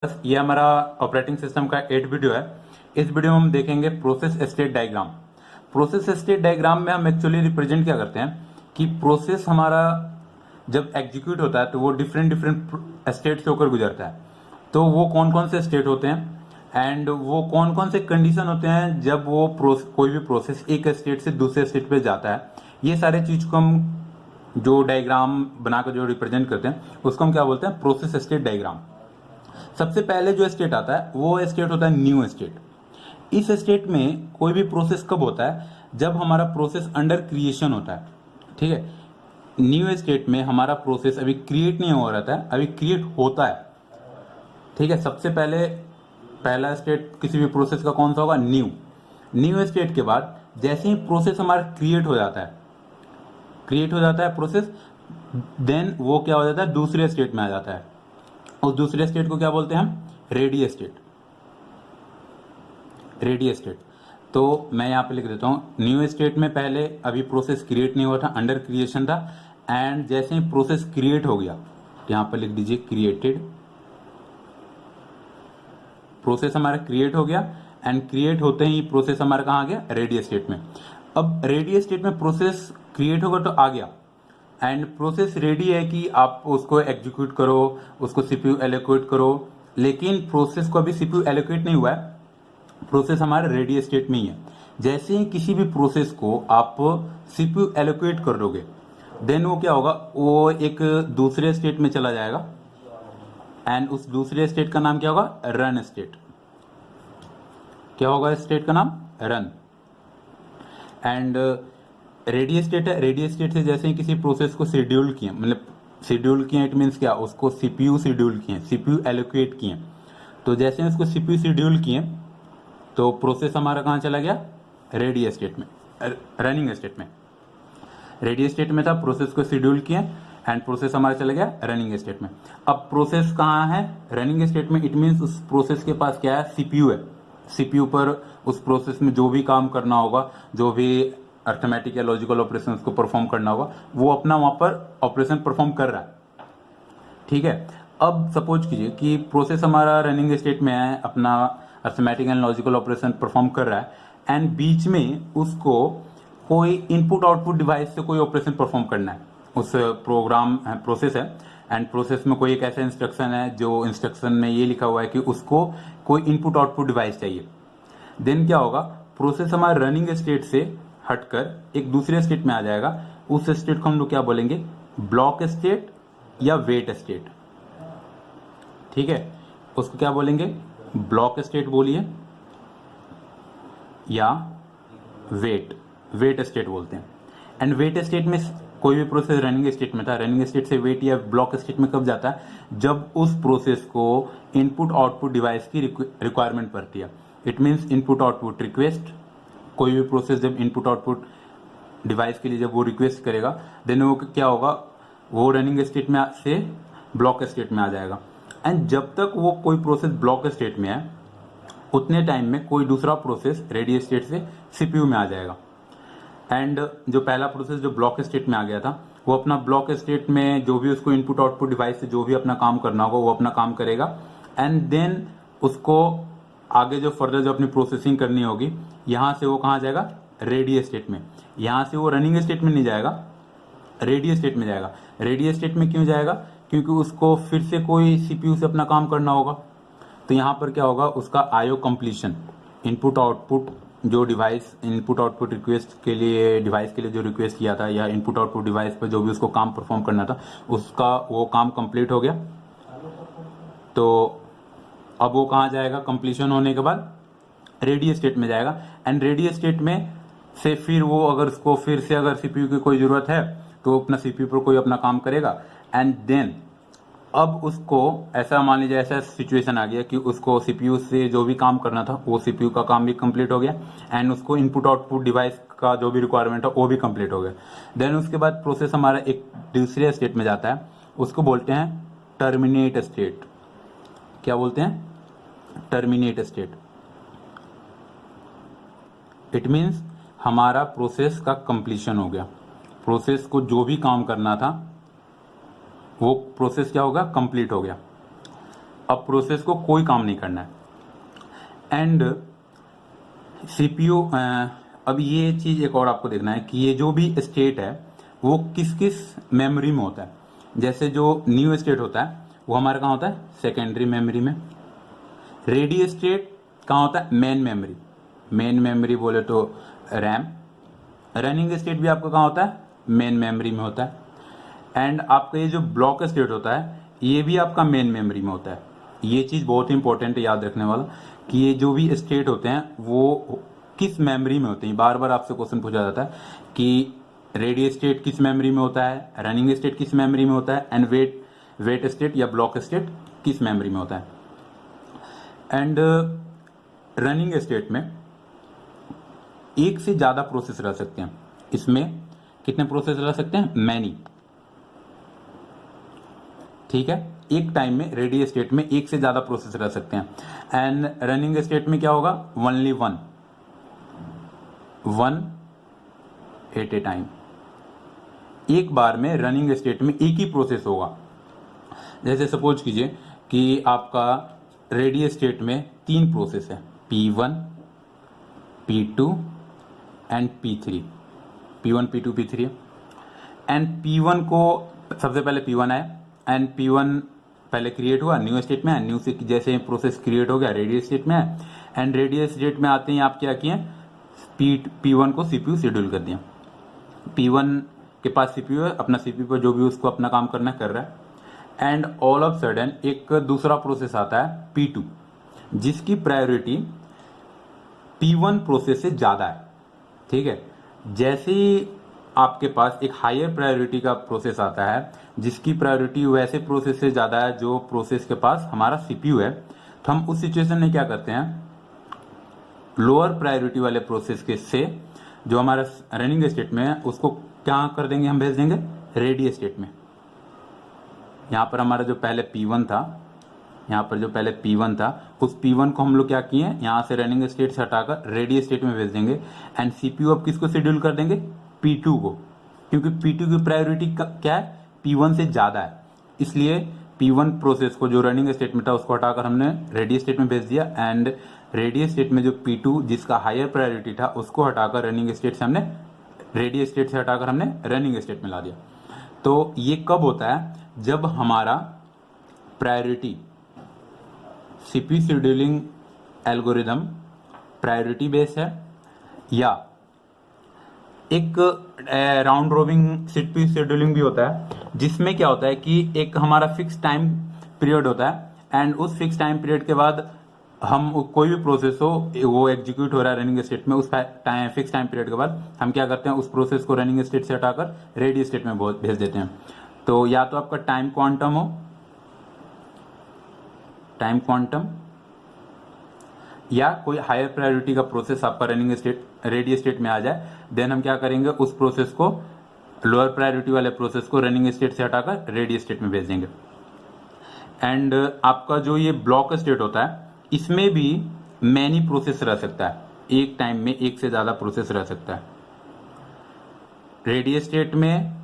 ये हमारा operating system का 8 वीडियो है। इस वीडियो में हम देखेंगे process state diagram. Process state diagram में हम एक्चुअली रिप्रेजेंट क्या करते हैं कि प्रोसेस हमारा जब एग्जीक्यूट होता है तो वो डिफरेंट स्टेट से होकर गुजरता है। तो वो कौन कौन से स्टेट होते हैं एंड वो कौन कौन से कंडीशन होते हैं जब वो कोई भी प्रोसेस एक स्टेट से दूसरे स्टेट पे जाता है, ये सारे चीज को हम जो डायग्राम बनाकर जो रिप्रेजेंट करते हैं उसको हम क्या बोलते हैं, प्रोसेस स्टेट डायग्राम। सबसे पहले जो स्टेट आता है वो स्टेट होता है न्यू स्टेट। इस स्टेट में कोई भी प्रोसेस कब होता है, जब हमारा प्रोसेस अंडर क्रिएशन होता है। ठीक है, न्यू स्टेट में हमारा प्रोसेस अभी क्रिएट नहीं हो रहा है, अभी क्रिएट होता है। ठीक है, सबसे पहले पहला स्टेट किसी भी प्रोसेस का कौन सा होगा, न्यू। न्यू स्टेट के बाद जैसे ही प्रोसेस हमारा क्रिएट हो जाता है प्रोसेस, देन वो क्या हो जाता है, दूसरे स्टेट में आ जाता है। उस दूसरे स्टेट को क्या बोलते हैं हम, रेडी स्टेट। रेडी स्टेट तो मैं यहाँ पे लिख देता हूँ, न्यू स्टेट में पहले अभी प्रोसेस क्रिएट नहीं हुआ था, अंडर क्रिएशन था, एंड जैसे ही प्रोसेस क्रिएट हो गया, यहाँ पे लिख दीजिए क्रिएटेड। प्रोसेस हमारा क्रिएट हो गया एंड क्रिएट होते ही प्रोसेस हमारा कहाँ आ गया, रेडी स्टेट में। अब रेडी स्टेट में प्रोसेस क्रिएट होगा तो आ गया एंड प्रोसेस रेडी है कि आप उसको एग्जीक्यूट करो, उसको सीपीयू एलोकेट करो। लेकिन प्रोसेस को अभी सीपीयू एलोकेट नहीं हुआ है, प्रोसेस हमारे रेडी स्टेट में ही है। जैसे ही किसी भी प्रोसेस को आप सीपीयू एलोकेट कर दोगे, देन वो क्या होगा, वो एक दूसरे स्टेट में चला जाएगा एंड उस दूसरे स्टेट का नाम क्या होगा, रन स्टेट। क्या होगा स्टेट का नाम, रन। एंड रेडी स्टेट है, रेडी स्टेट से जैसे ही किसी प्रोसेस को शेड्यूल किए, मतलब शेड्यूल किए इट मीन्स क्या, उसको सीपीयू शेड्यूल किए, सीपीयू एलोकेट किए। तो जैसे ही उसको सीपीयू शेड्यूल किए तो प्रोसेस हमारा कहाँ चला गया, रेडी स्टेट में, रनिंग स्टेट में। रेडी स्टेट में था, प्रोसेस को शेड्यूल किए एंड प्रोसेस हमारा चला गया रनिंग स्टेट में। अब प्रोसेस कहाँ है, रनिंग स्टेट में। इट मीन्स उस प्रोसेस के पास क्या है, सीपीयू है। सीपीयू पर उस प्रोसेस में जो भी काम करना होगा, जो भी अर्थमेटिक या लॉजिकल ऑपरेशन को परफॉर्म करना होगा, वो अपना वहां पर ऑपरेशन परफॉर्म कर रहा है। ठीक है, अब सपोज कीजिए कि प्रोसेस हमारा रनिंग स्टेट में है, अपना arithmetic and logical operation perform कर रहा है एंड बीच में उसको कोई इनपुट आउटपुट डिवाइस से कोई ऑपरेशन परफॉर्म करना है। उस प्रोग्राम प्रोसेस है एंड प्रोसेस में कोई एक ऐसा इंस्ट्रक्शन है जो इंस्ट्रक्शन में ये लिखा हुआ है कि उसको कोई इनपुट आउटपुट डिवाइस चाहिए। देन क्या होगा, प्रोसेस हमारे रनिंग स्टेट से हटकर एक दूसरे स्टेट में आ जाएगा। उस स्टेट को हम लोग क्या बोलेंगे, ब्लॉक स्टेट या वेट स्टेट। ठीक है, उसको क्या बोलेंगे, ब्लॉक स्टेट बोलिए या वेट स्टेट बोलते हैं। एंड वेट स्टेट में कोई भी प्रोसेस रनिंग स्टेट में था, रनिंग स्टेट से वेट या ब्लॉक स्टेट में कब जाता है, जब उस प्रोसेस को इनपुट आउटपुट डिवाइस की रिक्वायरमेंट पड़ती है। It means input output request. कोई भी प्रोसेस जब इनपुट आउटपुट डिवाइस के लिए जब वो रिक्वेस्ट करेगा, देन वो क्या होगा, वो रनिंग स्टेट में से ब्लॉक स्टेट में आ जाएगा। एंड जब तक वो कोई प्रोसेस ब्लॉक स्टेट में है, उतने टाइम में कोई दूसरा प्रोसेस रेडी स्टेट से सीपीयू में आ जाएगा। एंड जो पहला प्रोसेस जो ब्लॉक स्टेट में आ गया था, वो अपना ब्लॉक स्टेट में जो भी उसको इनपुट आउटपुट डिवाइस से जो भी अपना काम करना होगा वो अपना काम करेगा एंड देन उसको आगे जो फर्दर जो अपनी प्रोसेसिंग करनी होगी, यहां से वो कहाँ जाएगा, रेडी स्टेट में। यहां से वो रनिंग स्टेट में नहीं जाएगा, रेडी स्टेट में जाएगा। रेडी स्टेट में क्यों जाएगा, क्योंकि उसको फिर से कोई सीपीयू से अपना काम करना होगा। तो यहाँ पर क्या होगा, उसका आईओ कंप्लीशन, इनपुट आउटपुट जो डिवाइस इनपुट आउटपुट रिक्वेस्ट के लिए डिवाइस के लिए जो रिक्वेस्ट किया था, या इनपुट आउटपुट डिवाइस पर जो भी उसको काम परफॉर्म करना था, उसका वो काम कंप्लीट हो गया। तो अब वो कहाँ जाएगा, कंप्लीशन होने के बाद रेडी स्टेट में जाएगा। एंड रेडी स्टेट में से फिर वो अगर उसको फिर से अगर सीपीयू की कोई जरूरत है तो अपना सीपीयू पर कोई अपना काम करेगा। एंड देन अब उसको ऐसा मान लीजिए, ऐसा सिचुएशन आ गया कि उसको सीपीयू से जो भी काम करना था वो सीपीयू का काम भी कंप्लीट हो गया एंड उसको इनपुट आउटपुट डिवाइस का जो भी रिक्वायरमेंट है वो भी कंप्लीट हो गया। देन उसके बाद प्रोसेस हमारा एक दूसरे स्टेट में जाता है, उसको बोलते हैं टर्मिनेट स्टेट। क्या बोलते हैं, टर्मिनेट स्टेट। इट मीन्स हमारा प्रोसेस का कंप्लीशन हो गया, प्रोसेस को जो भी काम करना था वो प्रोसेस क्या होगा, कंप्लीट हो गया। अब प्रोसेस को कोई काम नहीं करना है। एंड सीपीयू, अब ये चीज एक और आपको देखना है कि ये जो भी स्टेट है वो किस किस मेमोरी में होता है। जैसे जो न्यू स्टेट होता है वो हमारा कहाँ होता है, सेकेंडरी मेमोरी में। रेडी स्टेट कहाँ होता है, मेन मेमोरी। मेन मेमोरी बोले तो रैम। रनिंग स्टेट भी आपका कहाँ होता है, मेन मेमोरी में होता है। एंड आपका ये जो ब्लॉक स्टेट होता है ये भी आपका मेन मेमोरी में होता है। ये चीज बहुत इंपॉर्टेंट है याद रखने वाला कि ये जो भी स्टेट होते हैं वो किस मेमोरी में होते हैं। बार बार आपसे क्वेश्चन पूछा जाता है कि रेडी स्टेट किस मेमोरी में होता है, रनिंग स्टेट किस मेमोरी में होता है, एंड वेट स्टेट या ब्लॉक स्टेट किस मेमोरी में होता है। एंड रनिंग स्टेट में एक से ज्यादा प्रोसेस रह सकते हैं। इसमें कितने प्रोसेस रह सकते हैं, मैनी। ठीक है, एक टाइम में रेडी स्टेट में एक से ज्यादा प्रोसेस रह सकते हैं। एंड रनिंग स्टेट में क्या होगा, only one at a time. एक बार में रनिंग स्टेट में एक ही प्रोसेस होगा। जैसे सपोज कीजिए कि आपका रेडी स्टेट में 3 प्रोसेस है, P1, P2 and P3। P1, P2, P3 and P1 को सबसे पहले P1 आया एंड P1 पहले क्रिएट हुआ न्यू स्टेट में। न्यू से जैसे प्रोसेस क्रिएट हो गया रेडी स्टेट में है। एंड रेडी स्टेट में आते ही आप क्या किए, P1 को CPU शेड्यूल कर दिया। P1 के पास CPU है, अपना CPU पर जो भी उसको अपना काम करना कर रहा है। एंड ऑल ऑफ सडन एक दूसरा प्रोसेस आता है P2 जिसकी प्रायोरिटी P1 प्रोसेस से ज्यादा है। ठीक है, जैसे ही आपके पास एक हायर प्रायोरिटी का प्रोसेस आता है जिसकी प्रायोरिटी वैसे प्रोसेस से ज्यादा है जो प्रोसेस के पास हमारा CPU है, तो हम उस सिचुएशन में क्या करते हैं, लोअर प्रायोरिटी वाले प्रोसेस के से जो हमारा रनिंग स्टेट में है उसको क्या कर देंगे, हम भेज देंगे रेडी स्टेट में। यहाँ पर हमारा जो पहले P1 था, यहाँ पर जो पहले P1 था उस P1 को हम लोग क्या किए, यहाँ से रनिंग स्टेट से हटाकर रेडी स्टेट में भेज देंगे। एंड CPU अब किसको शेड्यूल कर देंगे, P2 को, क्योंकि P2 की प्रायोरिटी क्या है, P1 से ज्यादा है। इसलिए P1 प्रोसेस को जो रनिंग स्टेट में था उसको हटाकर हमने रेडी स्टेट में भेज दिया। एंड रेडी स्टेट में जो P2 जिसका हायर प्रायोरिटी था उसको हटाकर रनिंग स्टेट से हमने रेडी स्टेट से हटाकर हमने रनिंग स्टेट में ला दिया। तो ये कब होता है, जब हमारा priority CPU scheduling algorithm priority base है या एक राउंड रोबिंग CPU शेड्यूलिंग भी होता है जिसमें क्या होता है कि एक हमारा फिक्स टाइम पीरियड होता है एंड उस फिक्स टाइम पीरियड के बाद हम कोई भी प्रोसेस हो वो एग्जीक्यूट हो रहा है रनिंग स्टेट में, उस फिक्स टाइम पीरियड के बाद हम क्या करते हैं, उस प्रोसेस को रनिंग स्टेट से हटाकर रेडी स्टेट में भेज देते हैं। तो या तो आपका टाइम क्वांटम हो, टाइम क्वांटम, या कोई हायर प्रायोरिटी का प्रोसेस आपका रनिंग स्टेट रेडी स्टेट में आ जाए, देन हम क्या करेंगे, उस प्रोसेस को लोअर प्रायोरिटी वाले प्रोसेस को रनिंग स्टेट से हटाकर रेडी स्टेट में भेज देंगे। एंड आपका जो ये ब्लॉक स्टेट होता है इसमें भी मैनी प्रोसेस रह सकता है, एक टाइम में एक से ज्यादा प्रोसेस रह सकता है। रेडी स्टेट में